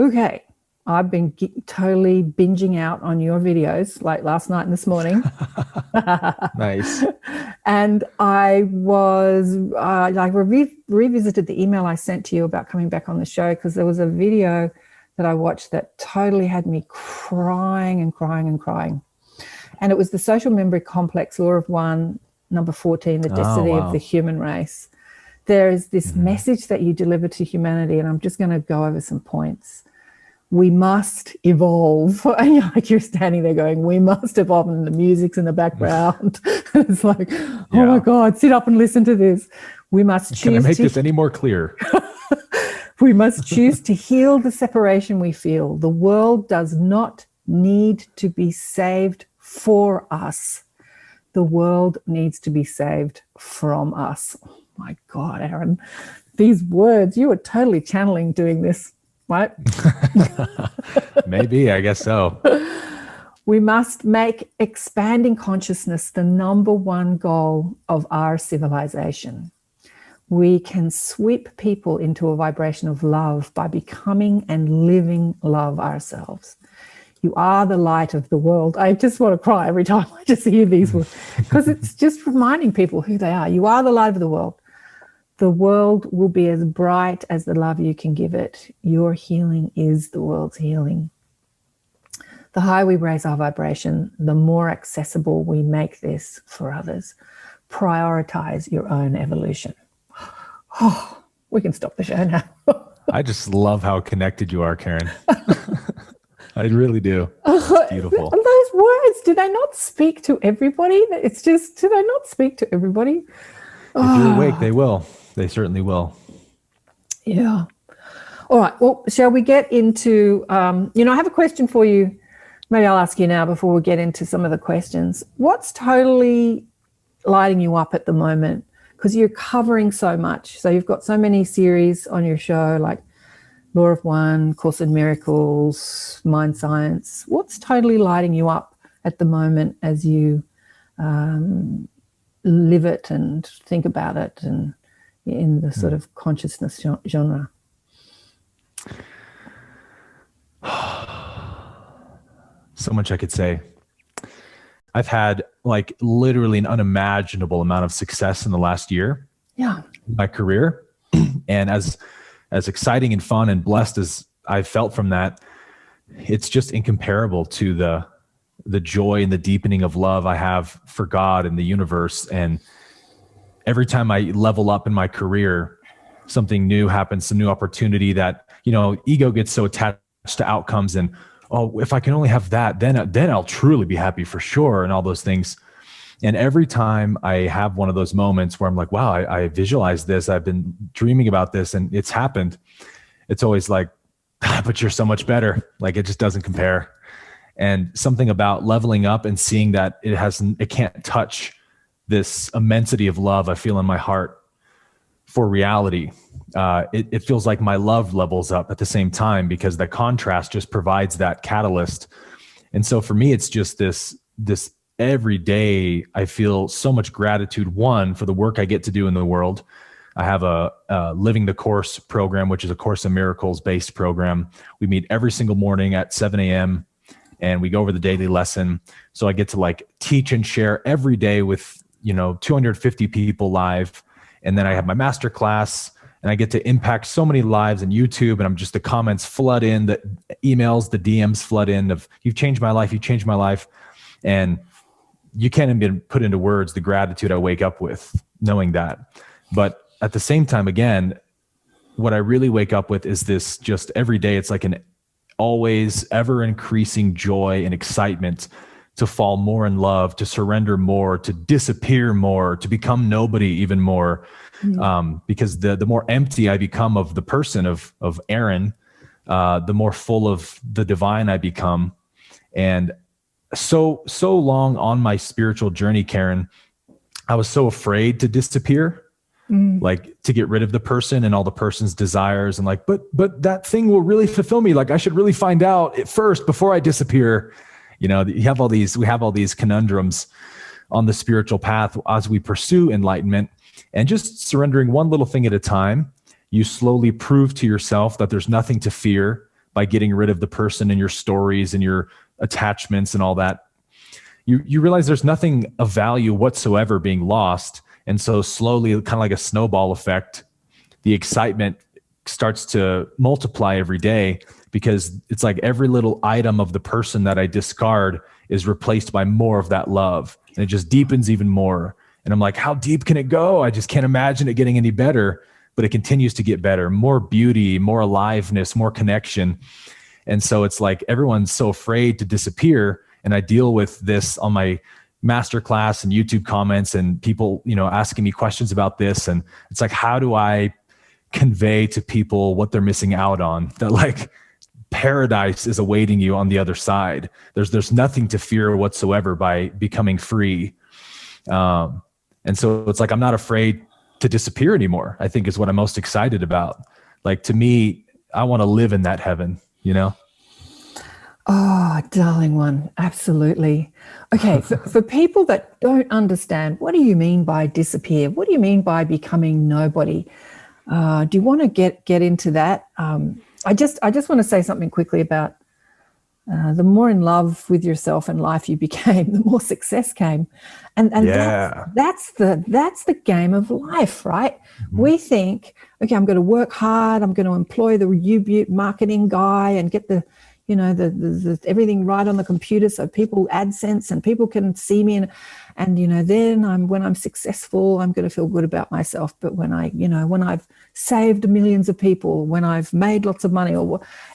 Okay. I've been totally binging out on your videos like last night and this morning. Nice. And I was revisited the email I sent to you about coming back on the show, because there was a video that I watched that totally had me crying and crying and crying. And it was the social memory complex, law of one, number 14, the destiny of the human race. There is this message that you deliver to humanity, and I'm just going to go over some points. We must evolve. And like you're standing there going, we must evolve, and the music's in the background. It's like, oh my God, sit up and listen to this. We must choose. Can I make this any more clear? We must choose to heal the separation we feel. The world does not need to be saved for us. The world needs to be saved from us. Oh my God, Aaron, these words, you were totally channeling doing this. Right? Maybe, I guess so. We must make expanding consciousness the number one goal of our civilization. We can sweep people into a vibration of love by becoming and living love ourselves. You are the light of the world. I just want to cry every time I just hear these words, because it's just reminding people who they are. You are the light of the world. The world will be as bright as the love you can give it. Your healing is the world's healing. The higher we raise our vibration, the more accessible we make this for others. Prioritize your own evolution. Oh, we can stop the show now. I just love how connected you are, Karen. I really do. It's beautiful. Those words, do they not speak to everybody? It's just, do they not speak to everybody? If you're awake, they will. They certainly will. Yeah. All right. Well, shall we get into, I have a question for you. Maybe I'll ask you now before we get into some of the questions. What's totally lighting you up at the moment? Because you're covering so much. So you've got so many series on your show, like Law of One, Course in Miracles, Mind Science. What's totally lighting you up at the moment as you live it and think about it, and in the sort of consciousness genre? So much I could say. I've had like literally an unimaginable amount of success in the last year. Yeah. In my career. And as exciting and fun and blessed as I've felt from that, it's just incomparable to the joy and the deepening of love I have for God and the universe. And every time I level up in my career, something new happens, some new opportunity that, ego gets so attached to outcomes and, oh, if I can only have that, then I'll truly be happy for sure. And all those things. And every time I have one of those moments where I'm like, wow, I visualized this, I've been dreaming about this and it's happened. It's always like, but you're so much better. Like it just doesn't compare. And something about leveling up and seeing that it can't touch this immensity of love I feel in my heart for reality. It feels like my love levels up at the same time, because the contrast just provides that catalyst. And so for me, it's just this every day I feel so much gratitude, one, for the work I get to do in the world. I have a Living the Course program, which is a Course in Miracles based program. We meet every single morning at 7 a.m. and we go over the daily lesson. So I get to like teach and share every day with 250 people live. And then I have my master class and I get to impact so many lives on YouTube. And I'm just, the comments flood in, the emails, the DMs flood in of, you've changed my life. You've changed my life. And you can't even put into words the gratitude I wake up with knowing that. But at the same time, again, what I really wake up with is this, just every day, it's like an always ever increasing joy and excitement to fall more in love, to surrender more, to disappear more, to become nobody even more. Because the more empty I become of the person of Aaron, the more full of the divine I become. And so long on my spiritual journey, Karen, I was so afraid to disappear, like to get rid of the person and all the person's desires, and like, but that thing will really fulfill me. Like I should really find out it first before I disappear. We have all these conundrums on the spiritual path as we pursue enlightenment, and just surrendering one little thing at a time. You slowly prove to yourself that there's nothing to fear, by getting rid of the person and your stories and your attachments and all that, you realize there's nothing of value whatsoever being lost. And so slowly, kind of like a snowball effect, the excitement starts to multiply every day, because it's like every little item of the person that I discard is replaced by more of that love. And it just deepens even more. And I'm like, how deep can it go? I just can't imagine it getting any better, but it continues to get better. More beauty, more aliveness, more connection. And so it's like everyone's so afraid to disappear. And I deal with this on my masterclass and YouTube comments and people, asking me questions about this. And it's like, how do I convey to people what they're missing out on? That like paradise is awaiting you on the other side. There's nothing to fear whatsoever by becoming free. And so it's like, I'm not afraid to disappear anymore, I think is what I'm most excited about. Like, to me, I want to live in that heaven, Oh, darling one. Absolutely. Okay. For people that don't understand, what do you mean by disappear? What do you mean by becoming nobody? Do you want to get into that? I just want to say something quickly about the more in love with yourself and life you became, the more success came. And yeah. that's the game of life, right? Mm-hmm. We think, okay, I'm going to work hard. I'm going to employ the U-Butte marketing guy and get the everything right on the computer so people AdSense and people can see me, and then when I'm successful, I'm going to feel good about myself. But when I've saved millions of people, when I've made lots of money,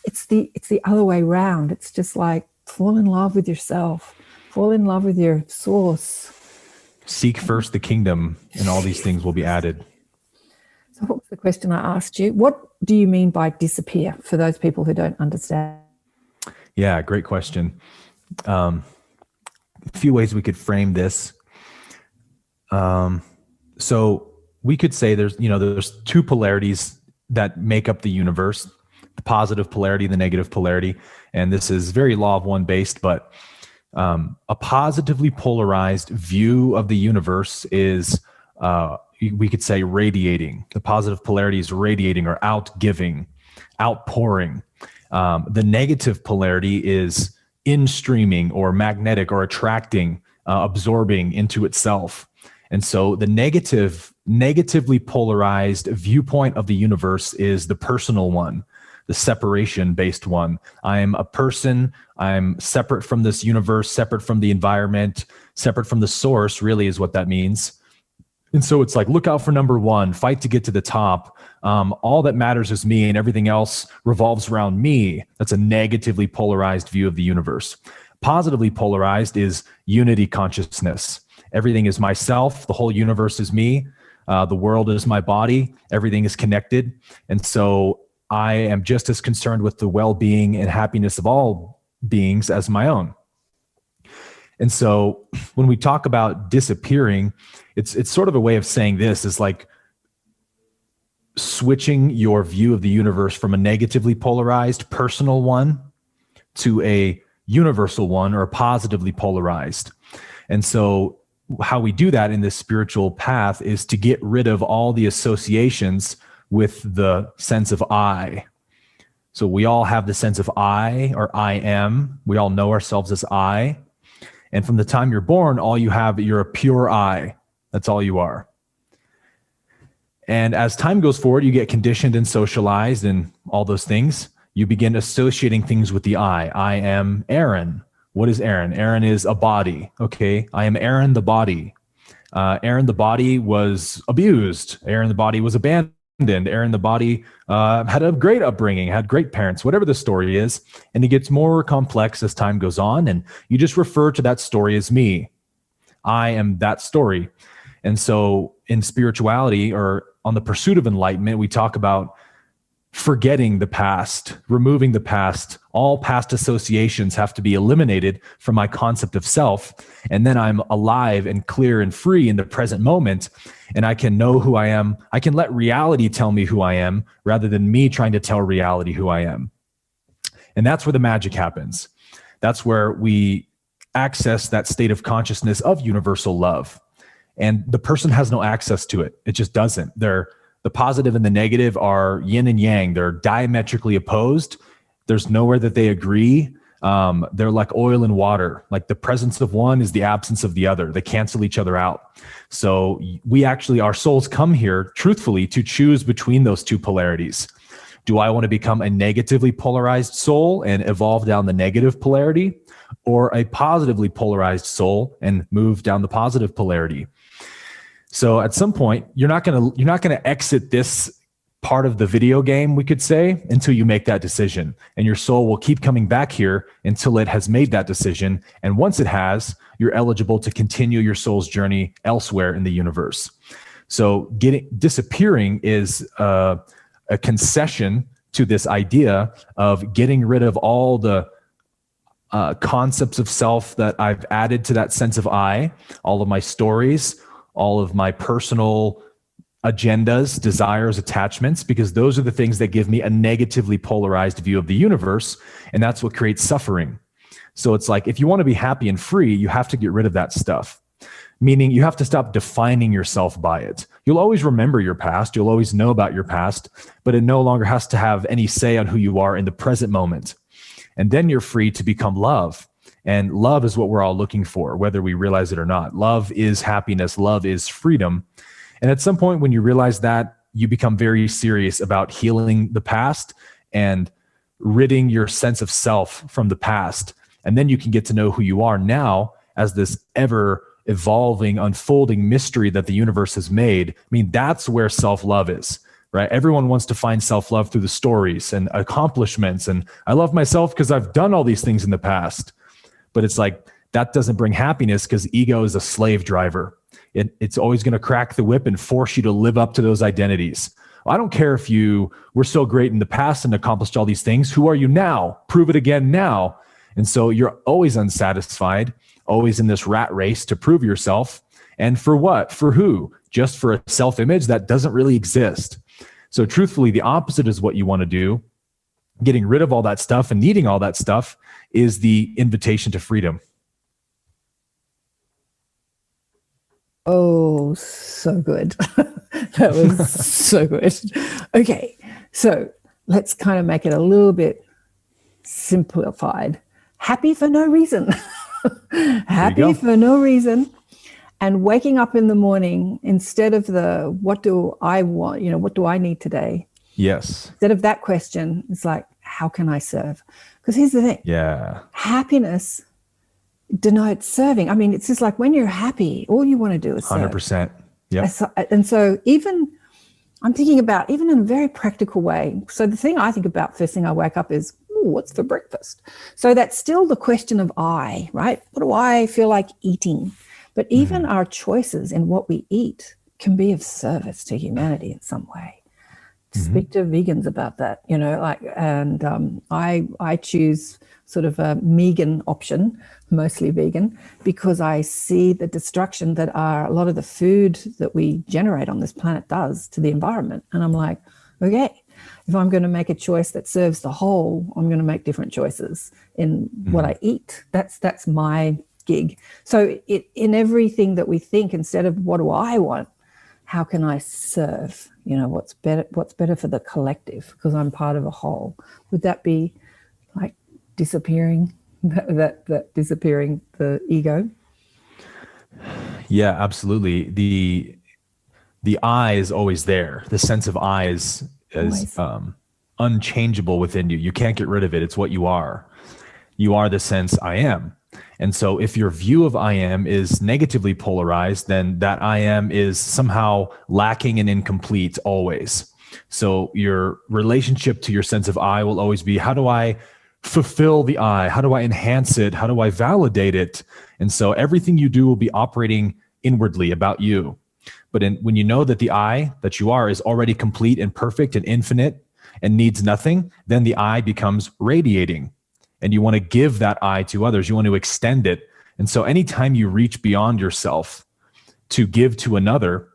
it's the other way around. It's just like, fall in love with yourself, fall in love with your source. Seek first the kingdom, and all these things will be added. So what was the question I asked you? What do you mean by disappear, for those people who don't understand? Yeah, great question. A few ways we could frame this. So we could say there's two polarities that make up the universe: the positive polarity, the negative polarity. And this is very law of one based, but a positively polarized view of the universe is, we could say, radiating. The positive polarity is radiating or outgiving, outpouring. The negative polarity is in-streaming or magnetic or attracting, absorbing into itself. And so the negatively polarized viewpoint of the universe is the personal one, the separation-based one. I'm a person. I'm separate from this universe, separate from the environment, separate from the source, really is what that means. And so it's like, look out for number one, fight to get to the top. All that matters is me, and everything else revolves around me. That's a negatively polarized view of the universe. Positively polarized is unity consciousness. Everything is myself. The whole universe is me. The world is my body. Everything is connected. And so I am just as concerned with the well-being and happiness of all beings as my own. And so when we talk about disappearing, it's sort of a way of saying this is like switching your view of the universe from a negatively polarized personal one to a universal one, or a positively polarized. And so how we do that in this spiritual path is to get rid of all the associations with the sense of I. So we all have the sense of I, or I am. We all know ourselves as I. And from the time you're born, you're a pure I. That's all you are. And as time goes forward, you get conditioned and socialized and all those things. You begin associating things with the I. I am Aaron. What is Aaron? Aaron is a body. Okay. I am Aaron the body. Aaron the body was abused. Aaron the body was abandoned. Aaron the body had a great upbringing, had great parents, whatever the story is. And it gets more complex as time goes on. And you just refer to that story as me. I am that story. And so in spirituality, or on the pursuit of enlightenment, we talk about forgetting the past, removing the past. All past associations have to be eliminated from my concept of self. And then I'm alive and clear and free in the present moment. And I can know who I am. I can let reality tell me who I am, rather than me trying to tell reality who I am. And that's where the magic happens. That's where we access that state of consciousness of universal love. And the person has no access to it. It just doesn't. The positive and the negative are yin and yang. They're diametrically opposed. There's nowhere that they agree. They're like oil and water. Like the presence of one is the absence of the other. They cancel each other out. So our souls come here truthfully to choose between those two polarities. Do I want to become a negatively polarized soul and evolve down the negative polarity, or a positively polarized soul and move down the positive polarity? So at some point, you're not going to exit this part of the video game, we could say, until you make that decision. And your soul will keep coming back here until it has made that decision. And once it has, you're eligible to continue your soul's journey elsewhere in the universe. So disappearing is a concession to this idea of getting rid of all the concepts of self that I've added to that sense of I, all of my stories, all of my personal agendas, desires, attachments, because those are the things that give me a negatively polarized view of the universe. And that's what creates suffering. So it's like, if you want to be happy and free, you have to get rid of that stuff. Meaning you have to stop defining yourself by it. You'll always remember your past. You'll always know about your past, but it no longer has to have any say on who you are in the present moment. And then you're free to become love. And love is what we're all looking for, whether we realize it or not. Love is happiness. Love is freedom. And at some point when you realize that, you become very serious about healing the past and ridding your sense of self from the past. And then you can get to know who you are now as this ever evolving, unfolding mystery that the universe has made. I mean, that's where self-love is, right? Everyone wants to find self-love through the stories and accomplishments. And I love myself because I've done all these things in the past. But it's like, that doesn't bring happiness, because ego is a slave driver. It's always going to crack the whip and force you to live up to those identities. I don't care if you were so great in the past and accomplished all these things. Who are you now? Prove it again now. And so you're always unsatisfied, always in this rat race to prove yourself. And for what? For who? Just for a self-image that doesn't really exist. So truthfully, the opposite is what you want to do. Getting rid of all that stuff and needing all that stuff is the invitation to freedom. Oh, so good. That was so good. Okay, so let's kind of make it a little bit simplified. Happy for no reason. Happy for no reason. And waking up in the morning, instead of what do I want, what do I need today? Yes. Instead of that question, it's like, how can I serve? Because here's the thing. Yeah. Happiness denotes serving. I mean, it's just like when you're happy, all you want to do is serve. 100%. Yeah. And so I'm thinking about, even in a very practical way. So the thing I think about first thing I wake up is, what's for breakfast? So that's still the question of I, right? What do I feel like eating? But even our choices in what we eat can be of service to humanity in some way. Speak to vegans about that, and I choose sort of a vegan option, mostly vegan, because I see the destruction that a lot of the food that we generate on this planet does to the environment. And I'm like, okay, if I'm going to make a choice that serves the whole, I'm going to make different choices in what I eat. That's my gig. So in everything that we think, instead of what do I want, how can I serve? What's better for the collective, because I'm part of a whole. Would that be like disappearing, that disappearing the ego? Yeah, absolutely. The I is always there. The sense of I is unchangeable within you. You can't get rid of it. It's what you are. You are the sense I am. And so if your view of I am is negatively polarized, then that I am is somehow lacking and incomplete always. So your relationship to your sense of I will always be, how do I fulfill the I? How do I enhance it? How do I validate it? And so everything you do will be operating inwardly about you. But when you know that the I that you are is already complete and perfect and infinite and needs nothing, then the I becomes radiating. And you want to give that I to others. You want to extend it. And so anytime you reach beyond yourself to give to another,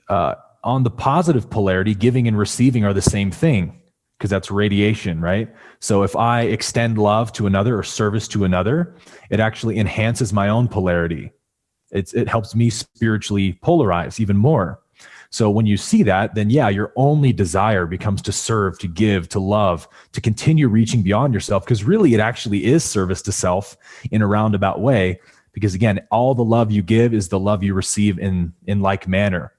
on the positive polarity, giving and receiving are the same thing, because that's radiation, right? So if I extend love to another or service to another, it actually enhances my own polarity. It helps me spiritually polarize even more. So when you see that, then yeah, your only desire becomes to serve, to give, to love, to continue reaching beyond yourself, because really it actually is service to self in a roundabout way. Because again, all the love you give is the love you receive in like manner.